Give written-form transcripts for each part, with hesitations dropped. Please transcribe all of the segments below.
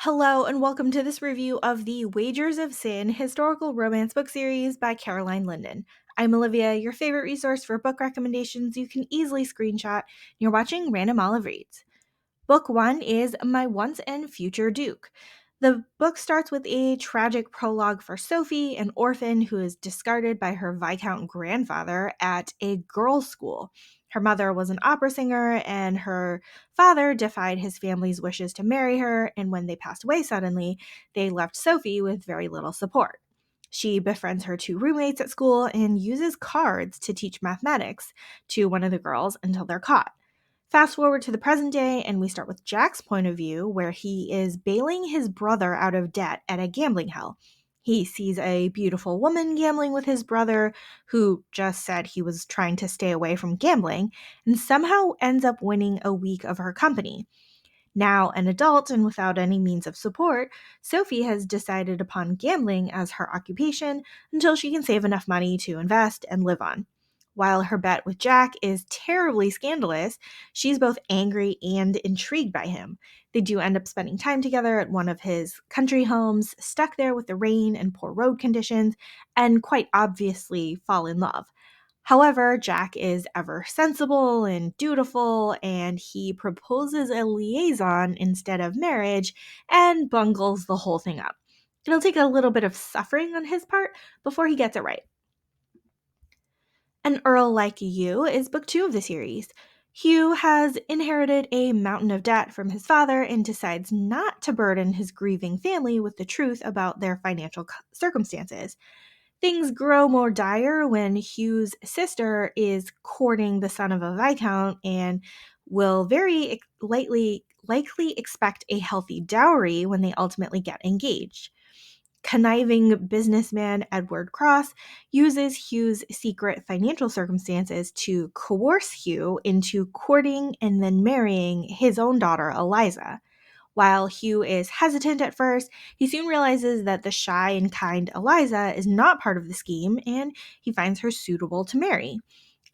Hello, and welcome to this review of the Wagers of Sin historical romance book series by Caroline Linden. I'm Olivia, your favorite resource for book recommendations you can easily screenshot. You're watching Random Olive Reads. Book 1 is My Once and Future Duke. The book starts with a tragic prologue for Sophie, an orphan who is discarded by her Viscount grandfather at a girls' school. Her mother was an opera singer, and her father defied his family's wishes to marry her, and when they passed away suddenly, they left Sophie with very little support. She befriends her two roommates at school and uses cards to teach mathematics to one of the girls until they're caught. Fast forward to the present day, and we start with Jack's point of view, where he is bailing his brother out of debt at a gambling hell. He sees a beautiful woman gambling with his brother, who just said he was trying to stay away from gambling, and somehow ends up winning a week of her company. Now an adult and without any means of support, Sophie has decided upon gambling as her occupation until she can save enough money to invest and live on. While her bet with Jack is terribly scandalous, she's both angry and intrigued by him. They do end up spending time together at one of his country homes, stuck there with the rain and poor road conditions, and quite obviously fall in love. However, Jack is ever sensible and dutiful, and he proposes a liaison instead of marriage and bungles the whole thing up. It'll take a little bit of suffering on his part before he gets it right. An Earl Like You is book 2 of the series. Hugh has inherited a mountain of debt from his father and decides not to burden his grieving family with the truth about their financial circumstances. Things grow more dire when Hugh's sister is courting the son of a viscount and will very likely expect a healthy dowry when they ultimately get engaged. Conniving businessman Edward Cross uses Hugh's secret financial circumstances to coerce Hugh into courting and then marrying his own daughter, Eliza. While Hugh is hesitant at first, he soon realizes that the shy and kind Eliza is not part of the scheme, and he finds her suitable to marry.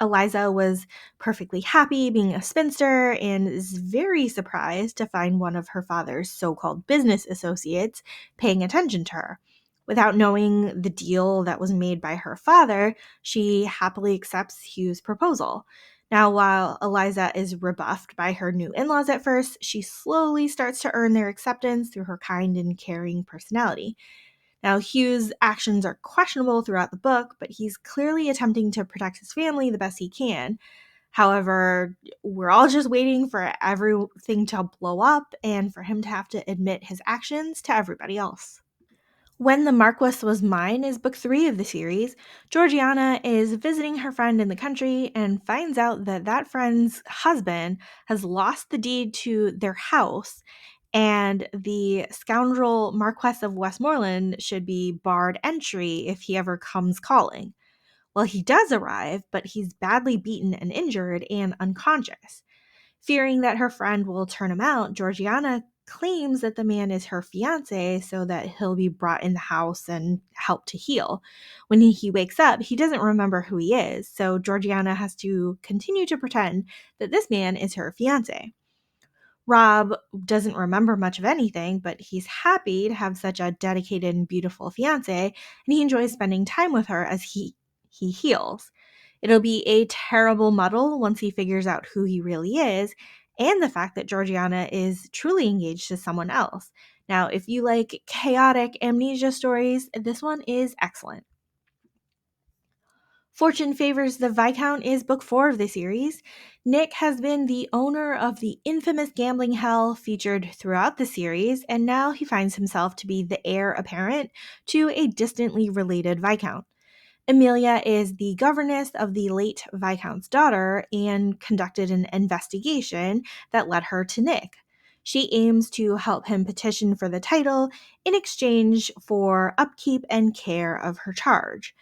Eliza was perfectly happy being a spinster and is very surprised to find one of her father's so called business associates paying attention to her. Without knowing the deal that was made by her father, she happily accepts Hugh's proposal. Now, while Eliza is rebuffed by her new in laws at first, she slowly starts to earn their acceptance through her kind and caring personality. Now, Hugh's actions are questionable throughout the book, but he's clearly attempting to protect his family the best he can. However, we're all just waiting for everything to blow up and for him to have to admit his actions to everybody else. When the Marquess Was Mine is book 3 of the series. Georgiana is visiting her friend in the country and finds out that that friend's husband has lost the deed to their house, and the scoundrel Marquess of Westmoreland should be barred entry if he ever comes calling. Well, he does arrive, but he's badly beaten and injured and unconscious. Fearing that her friend will turn him out, Georgiana claims that the man is her fiance so that he'll be brought in the house and helped to heal. When he wakes up, he doesn't remember who he is, so Georgiana has to continue to pretend that this man is her fiance. Rob doesn't remember much of anything, but he's happy to have such a dedicated and beautiful fiance, and he enjoys spending time with her as he heals. It'll be a terrible muddle once he figures out who he really is and the fact that Georgiana is truly engaged to someone else. Now, if you like chaotic amnesia stories, this one is excellent. Fortune Favors the Viscount is book 4 of the series. Nick has been the owner of the infamous gambling hell featured throughout the series, and now he finds himself to be the heir apparent to a distantly related Viscount. Amelia is the governess of the late Viscount's daughter and conducted an investigation that led her to Nick. She aims to help him petition for the title in exchange for upkeep and care of her charge.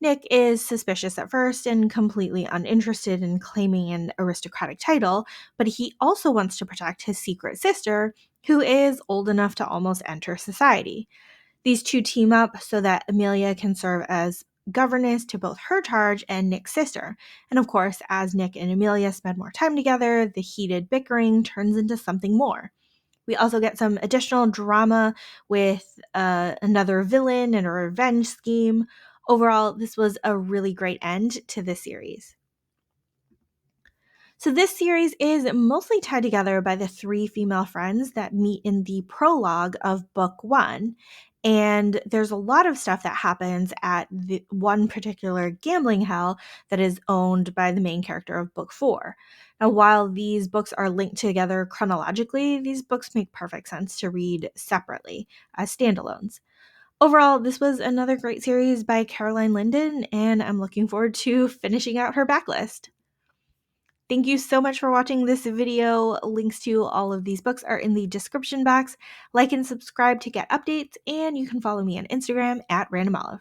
Nick is suspicious at first and completely uninterested in claiming an aristocratic title, but he also wants to protect his secret sister, who is old enough to almost enter society. These two team up so that Amelia can serve as governess to both her charge and Nick's sister. And of course, as Nick and Amelia spend more time together, the heated bickering turns into something more. We also get some additional drama with another villain and a revenge scheme. Overall, this was a really great end to this series. So this series is mostly tied together by the three female friends that meet in the prologue of book 1. And there's a lot of stuff that happens at the one particular gambling hell that is owned by the main character of book 4. Now, while these books are linked together chronologically, these books make perfect sense to read separately as standalones. Overall, this was another great series by Caroline Linden, and I'm looking forward to finishing out her backlist. Thank you so much for watching this video. Links to all of these books are in the description box. Like and subscribe to get updates, and you can follow me on Instagram at randomolive.